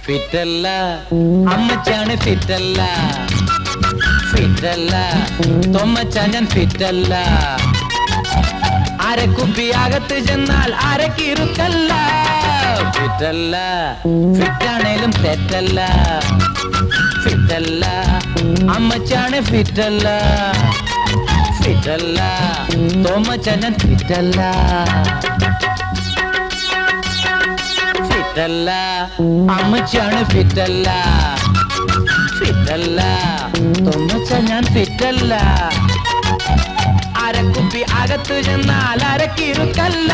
ഫിറ്റല്ല അമ്മച്ചാണ് ഫിറ്റല്ല ഫിറ്റല്ല തൊമ്മച്ചാൻ ഞാൻ ഫിറ്റല്ല അരക്കുപ്പി അകത്ത് ചെന്നാൽ അരക്കിരുക്കല്ല ഫിറ്റല്ല ഫിറ്റാണേലും തെറ്റല്ല ഫിറ്റല്ല അമ്മച്ചാണ് ഫിറ്റല്ല ഫിറ്റല്ല തൊമ്മച്ചാൻ ഞാൻ ഫിറ്റല്ല ഫിറ്റല്ല അമ്മച്ചാണ് ഫിറ്റല്ല ഫിറ്റല്ല തൊമ്മച്ചാൻ ഞാൻ ഫിറ്റല്ല അരക്കുപ്പി അകത്തു ചെന്നാൽ അരക്കിരുക്കല്ല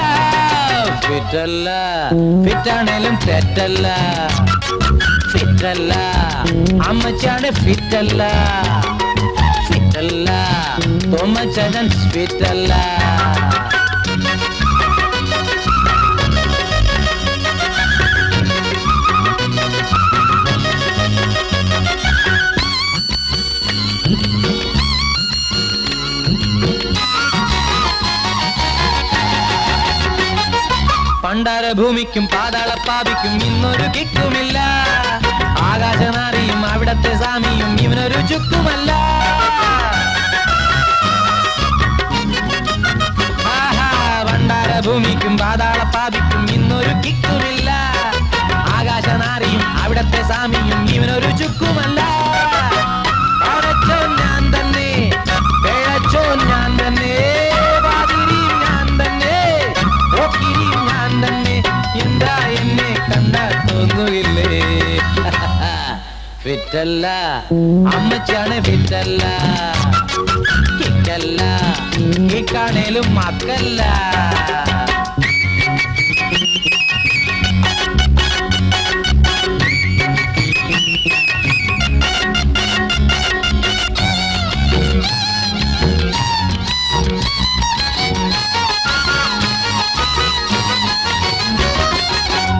ഫിറ്റല്ല ഫിറ്റാണേലും തെറ്റല്ല ഫിറ്റല്ല അമ്മച്ചാണ് ഫിറ്റല്ല ഫിറ്റല്ല തൊമ്മച്ചാൻ ഞാൻ ഫിറ്റല്ല പണ്ടാരഭൂമിക്കും പാതാളപ്പാപിക്കും ഇന്നൊരു കിക്കുമില്ല ആകാശനാരിയും അവിടത്തെ സ്വാമിയും ഇവനൊരു ചുക്കുമല്ല പണ്ടാരഭൂമിക്കും പാതാളപ്പാപിക്കും ഇന്നൊരു കിക്കുമില്ല ആകാശനാരിയും അവിടത്തെ സ്വാമിയും ഇവനൊരു ചുക്കുമല്ല ഞാൻ തന്നെ പിഴച്ചോ ഞാൻ തന്നെ വാതിരിയും ഞാൻ തന്നെ ഓക്കിരിയും ഞാൻ തന്നെ എന്താ എന്നെ കണ്ടാൽ തോന്നുകില്ലേ ഫിറ്റല്ല അമ്മച്ചാണ് ഫിറ്റല്ല കിക്കല്ല കിക്കാണേലും മക്കല്ല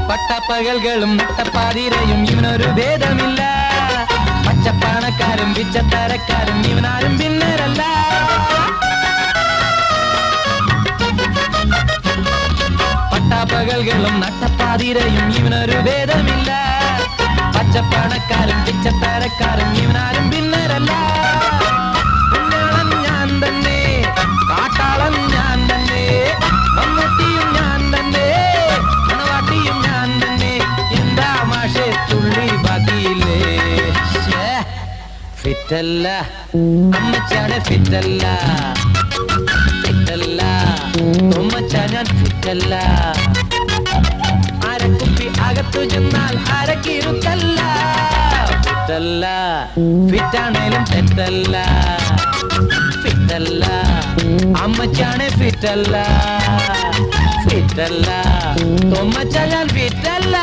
പട്ടപ്പകൽകളും നട്ടപ്പാതിരയും ഇവനൊരു ഭേദമില്ല പച്ചപ്പണക്കാരും പിച്ചത്തരക്കാരും ഇവനാരും ഭിന്നരല്ല പട്ടപ്പകൽകളും നട്ടപ്പാതിരയും ഇവനൊരു ഭേദമില്ല പച്ചപ്പണക്കാരും പിച്ചത്തരക്കാരും ഇവനാരും ഭിന്നരല്ല ഞാൻ തന്നെ കാട്ടാളൻ ഞാൻ തന്നെ മമ്മൂട്ടിയും ഞാൻ തന്നെ മണവാട്ടിയും ഞാൻ തന്നെ എന്താ മാഷെ തുള്ളി ബാക്കിയില്ലേ ഫിറ്റല്ല അമ്മച്ചാണ് ഫിറ്റല്ല ഫിറ്റല്ല തൊമ്മച്ചാൻ ഞാൻ ഫിറ്റല്ല അരക്കുപ്പി അകത്തു ചെന്നാൽ അരക്കിരുക്കല്ല ഫിറ്റല്ല ഫിറ്റാണേലും തെറ്റല്ല ഫിറ്റല്ല അമ്മച്ചാണ് ഫിറ്റല്ല ഫിറ്റല്ല തൊമ്മച്ചാൻ ഞാൻ ഫിറ്റല്ല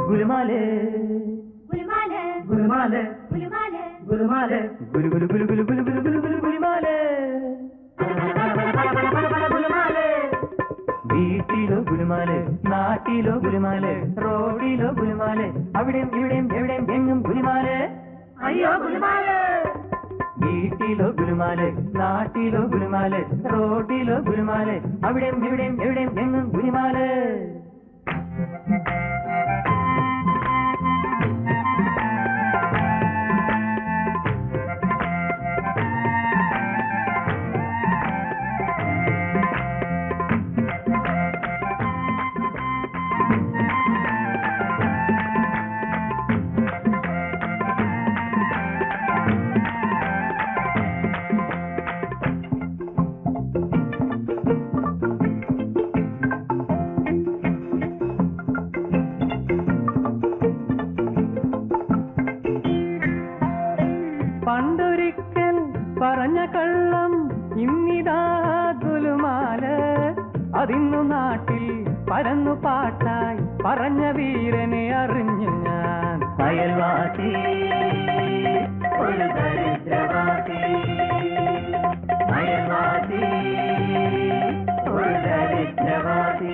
ഗുലുമാലേ ഗുലുമാലേ ഗുലുമാലേ ഗുലുമാലേ ഗുലുമാലേ ഗുലു ഗുലു ഗുലു ഗുലു ഗുലു ഗുലു ഗുലു ഗുലു ഗുലുമാലേ ഗുലുമാലേ വീട്ടിലോ ഗുലുമാലേ നാട്ടിലോ ഗുലുമാലേ റോഡിലോ ഗുലുമാലേ അവിടെയും ഇവിടെയും എവിടെയും എങ്ങും ഗുലുമാലേ അയ്യോ ഗുലുമാലേ വീട്ടിലോ ഗുലുമാലേ നാട്ടിലോ ഗുലുമാലേ റോഡിലോ ഗുലുമാലേ അവിടെയും ഇവിടെയും എവിടെയും എങ്ങും ഗുലുമാലേ പണ്ടൊരിക്കൽ പറഞ്ഞ കള്ളം ഇന്നിതാ ഗുലുമാല അതിന്നു നാട്ടിൽ പരന്നു പാട്ടായി പറഞ്ഞ വീരനെ അറിഞ്ഞു ഞാൻ അയൽവാസി ഒരു ദരിദ്രവാസി അയൽവാസി ഒരു ദരിദ്രവാസി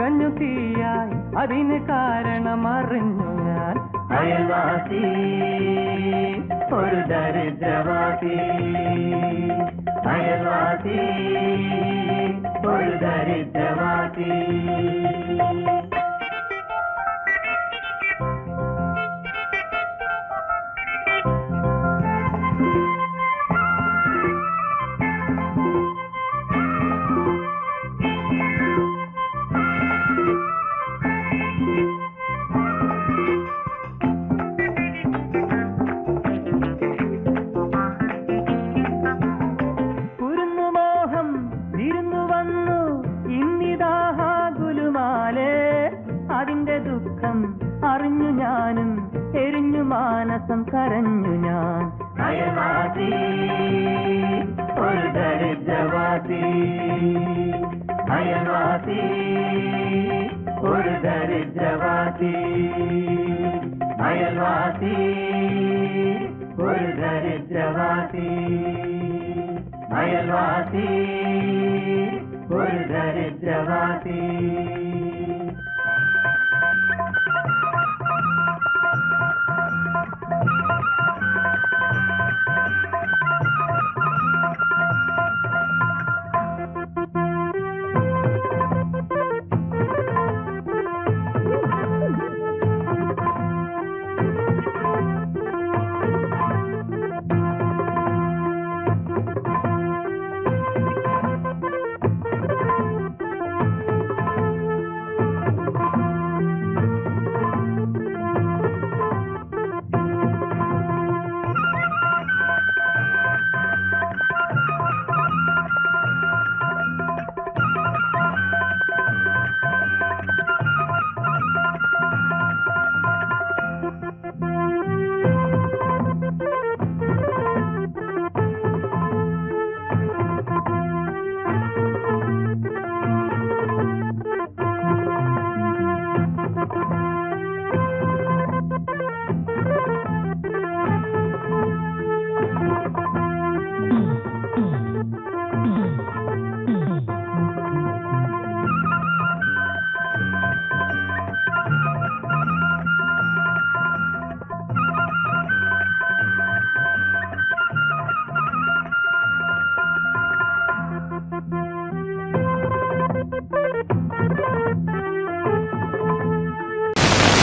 പുകഞ്ഞു തീയായി അതിന് കാരണമറിഞ്ഞു ഞാൻ. അയൽവാസി ഒരു ദരിദ്രവാസി, അയൽവാസി ഒരു ദരിദ്രവാസി. അറിഞ്ഞു ഞാനും എരിഞ്ഞു മാനസം കരഞ്ഞു ഞാൻ. അയൽവാസി ഒരു ദരിദ്രവാസി, അയൽവാസി ഒരു ദരിദ്രവാസി, അയൽവാസി ഒരു ദരിദ്രവാസി, അയൽവാസി ഒരു ദരിദ്രവാസി.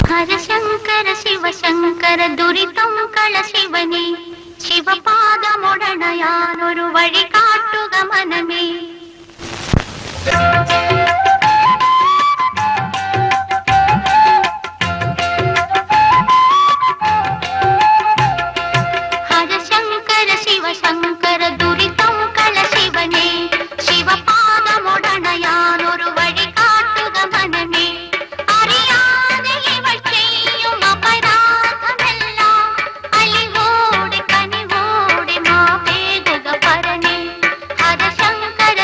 ഹരശങ്കര ശിവശങ്കര ദുരിതം കള ശിവനെ, ശിവപാദമുടണയാനൊരു വഴി കാട്ടുക മനമേ. ഹരശങ്കര ശിവശങ്കര ദുരിതം കള ശിവനെ, ശിവപാദമുടണയാനൊരു വഴി കാട്ടുക മനമേ. ഹരശങ്കര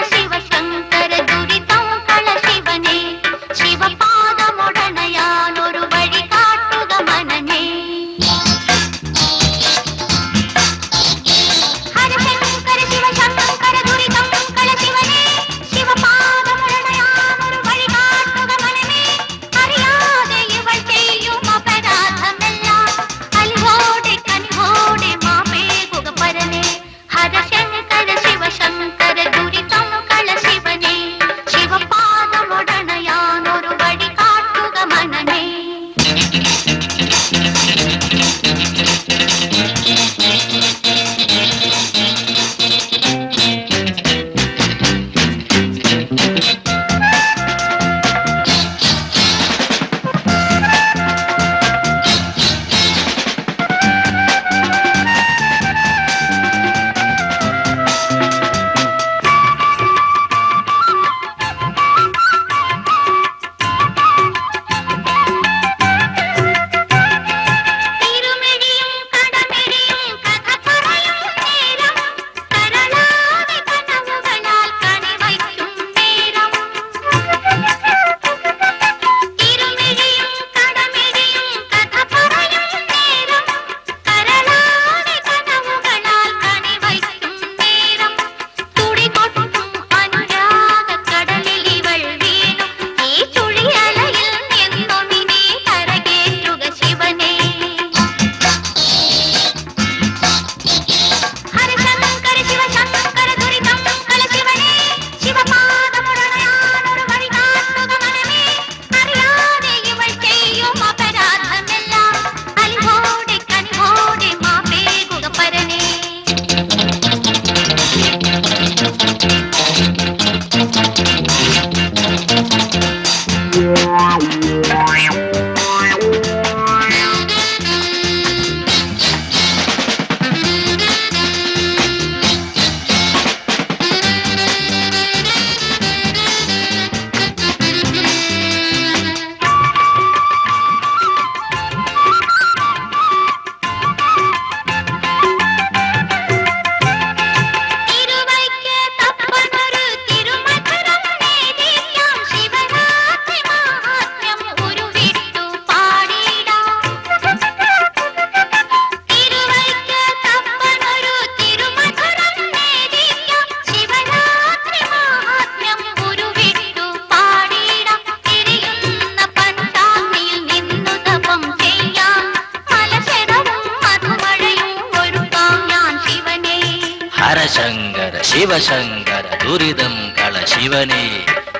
ഹരശങ്കര ശിവശങ്കര ദുരിതം കള ശിവനേ,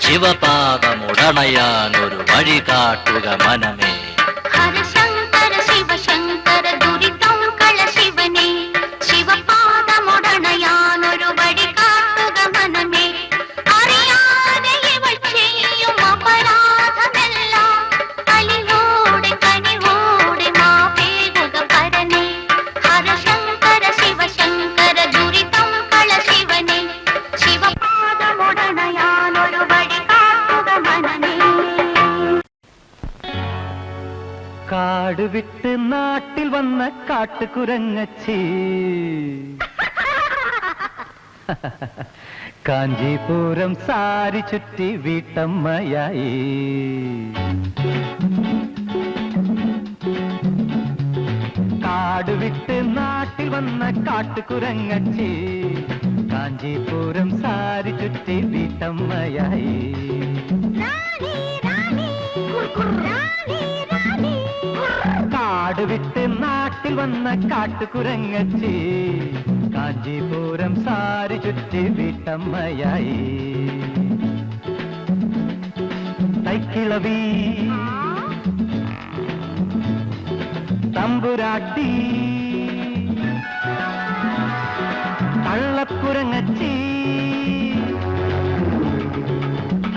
ശിവപാദമുടണയാനൊരു വഴി കാട്ടുക മനമേ. ഹരശങ്കര ശിവശങ്കര ദുരിതം കള ശിവനേ, ശിവപാദമുടണയാനൊരു വഴി കാട്ടുക മനമേ. അറിയാതെ ഇവൾ ചെയ്യും അപരാധമെല്ലാം അലിവോടെ കനിവോടെ മാപേകുക പരനേ. ഹരശങ്കര ശിവശങ്കര ദുരിതം കള ശിവനേ, ശിവപാദമുടണയാനൊരു വഴി കാട്ടുക മനമേ. കാട് വിട്ട് നാട്ടിൽ വന്ന കാട്ടുകുരങ്ങച്ചി, കാഞ്ചീപുരം സാരി ചുറ്റി വീട്ടമ്മയായി. കാട് വിട്ട് നാട്ടിൽ വന്ന കാട്ടുകുരങ്ങച്ചി, കാഞ്ചീപുരം സാരി ചുറ്റി വീട്ടമ്മയായി. കാട് വിട്ട് നാട്ടിൽ വന്ന കാട്ടുകുരങ്ങച്ചി, കാഞ്ചീപുരം സാരി ചുറ്റി വീട്ടമ്മയായി. തൈക്കിളവി തമ്പുരാട്ടി കള്ളക്കുരങ്ങച്ചി,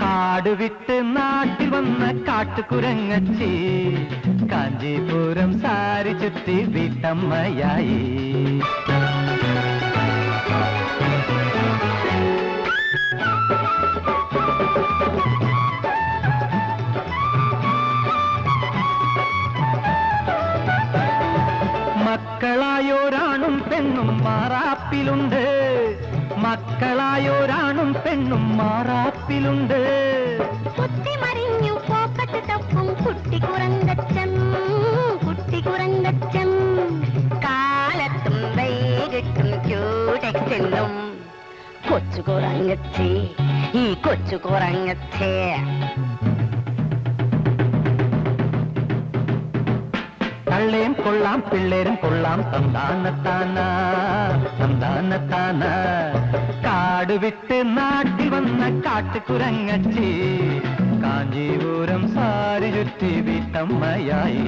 കാട് വിട്ട് നാട്ടിൽ വന്ന കാട്ടുകുരങ്ങച്ചി, കാഞ്ചീപുരം സാരി ചുറ്റി വീട്ടമ്മയായി. മക്കളായോരാണും പെണ്ണും മാറാപ്പിലുണ്ട്, മക്കളായോരാണും പെണ്ണും മാറാപ്പിലുണ്ട്. കുത്തിമറിഞ്ഞു പോക്കറ്റ് തപ്പും കുട്ടി കുറങ്കച്ചൻ, കുട്ടി കുറങ്കച്ചൻ. കാലത്തും വൈകിട്ടും ക്യൂടെക്സെന്നും കൊച്ചു കുറങ്ങച്ചേ, ഈ കൊച്ചു കുറങ്ങച്ചേ. തള്ളേം കൊള്ളാം പിള്ളേരും കൊള്ളാം തന്താനത്താന, തന്താനത്താന. കാട് വിട്ട് നാട്ടിൽ വന്ന കാട്ടുകുരങ്ങച്ചി, കാഞ്ചീപുരം സാരി ചുറ്റി വീട്ടമ്മയായി.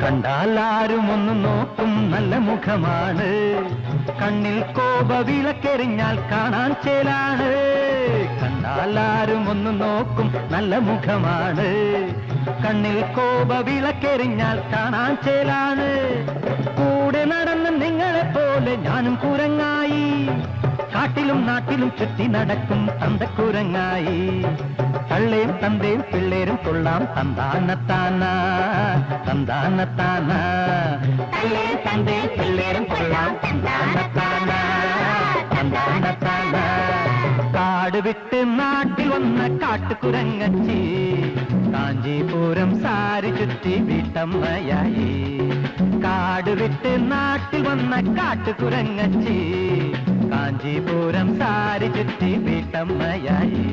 കണ്ടാലാരും ഒന്ന് നോക്കും നല്ല മുഖമാണ്, കണ്ണിൽ കോപ വിളക്കെറിഞ്ഞാൽ കാണാൻ ചേലാണ്. കണ്ടാലാരും ഒന്ന് നോക്കും നല്ല മുഖമാണ്, കണ്ണിൽ കോപ വിളക്കെറിഞ്ഞാൽ കാണാൻ ചേലാണ്. കൂടെ നടന്ന് നിങ്ങളെ പോലെ ഞാനും കുരങ്ങായി, കാട്ടിലും നാട്ടിലും ചുറ്റി നടക്കും തന്തക്കുരങ്ങായി. തള്ളേം തന്തേം പിള്ളേരും കൊള്ളാം തന്താനത്താന, തന്താനത്താന. തള്ളേം തന്തേം പിള്ളേരും കൊള്ളാം തന്താനത്താന, തന്താനത്താന. കാട് വിട്ട് നാട്ടിൽ വന്ന കാട്ടുകുരങ്ങച്ചി, കാഞ്ചീപുരം സാരി ചുറ്റി വീട്ടമ്മയായി. കാട് വിട്ട് നാട്ടിൽ വന്ന കാട്ടുകുരങ്ങച്ചി, കാഞ്ചീപുരം സാരി ചുറ്റി വീട്ടമ്മയായി.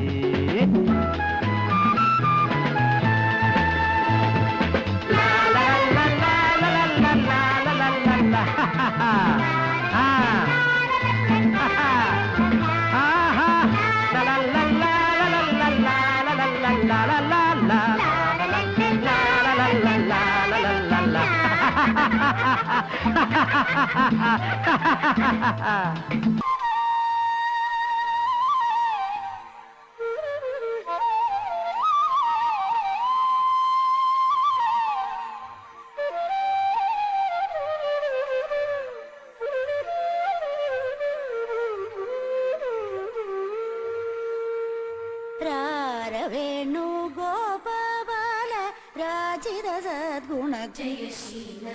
വേണു ഗോപാല രാജിത സദ്ഗുണ ജയശീല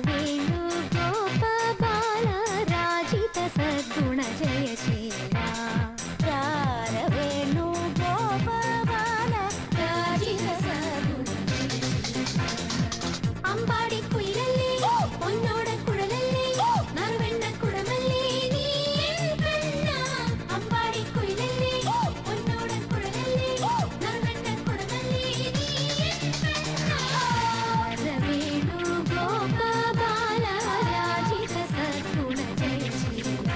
വേണു ഗോപാല രാജിത സദ്ഗുണ ജയശീല വേണു ഗോപാല രാജിത സദ്ഗുണ അമ്പാടി കുയിലല്ലേ പൊന്നോട കുഴലല്ലേ നറുവെണ്ണ കുടമല്ലേ നീ പെണ്ണ അമ്പാടി കുയിലല്ലേ പൊന്നോട കുഴലല്ലേ നറുവെണ്ണ കുടമല്ലേ നീ പെണ്ണ വേണു ഗോപാല രാജിത സദ്ഗുണ ജയശീല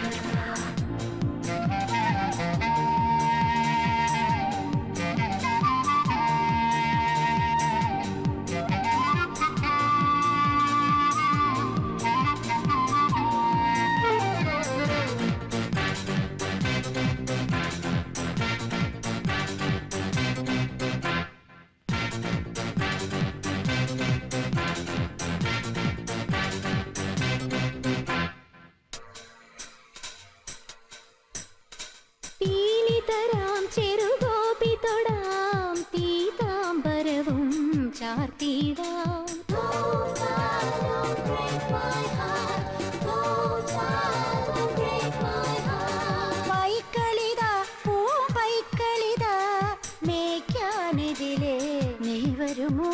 പീലിതരാം ചെറുഗോപി തൊടാം പീതാംബരവും ചാർത്തിടാം പൈക്കളിത പൂപ്പൈക്കളിത മേയ്ക്കാനെതിരെ നീ വരുമോ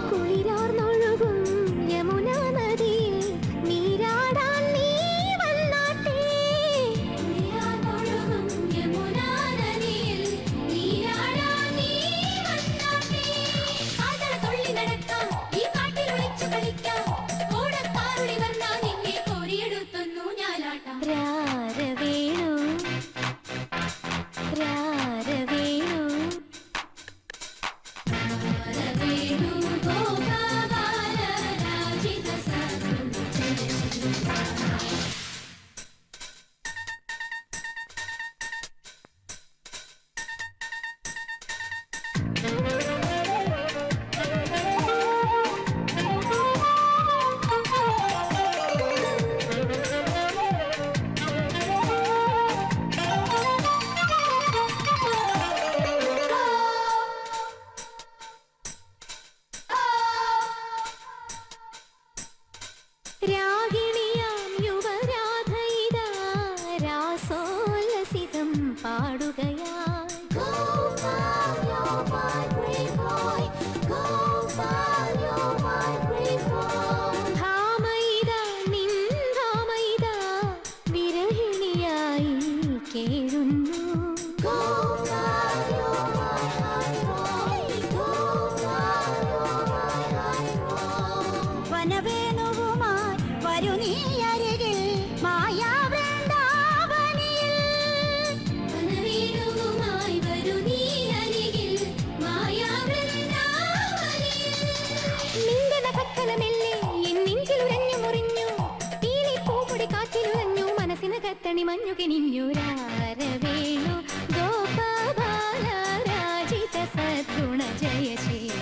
കുളിരാർന്നൊഴുകും യമുനാ നദിയിൽ നീരാടാൻ നീ വന്നാട്ടെ കുളിരാർന്നൊഴുകും യമുനാ നദിയിൽ നീരാടാൻ നീ വന്നാട്ടെ ആതള തുള്ളി നടക്കാം ഈ കാട്ടിൽ ഒളിച്ചു കളിക്കാം ഓടക്കാരുളി വന്നാൽ നിന്നെ കോരിയെടുത്തൊന്നു ഞാലാട്ടാം രാരവേണു രാരവേണു വേണു ഗോപാല രാജിത സദ്ഗുണ ജയശീല രാഗിണിയാം യുവരാധയിതാ രാസോല്ലസിതം പാടുകയായി ധാമയിതാ നിൻ ധാമയിതാ വിരഹിണിയായി കേഴുന്നു വനവേണുവുമായി വരു നീ അരികിൽ മായാവൃന്ദാവനിയിൽ വനവേണുവുമായി വരു നീ അരികിൽ മായാവൃന്ദാവനിയിൽ നിന്റെ നഖക്കലമെല്ലേ എൻ നെഞ്ചിലുരഞ്ഞു മുറിഞ്ഞു പീലി പൂപ്പൊടി കാറ്റിലുറഞ്ഞു മനസ്സിന് കത്തണി മഞ്ഞു കിനിഞ്ഞു രാരവേണു ഗോപാല രാജിത സദ്ഗുണ ജയശീല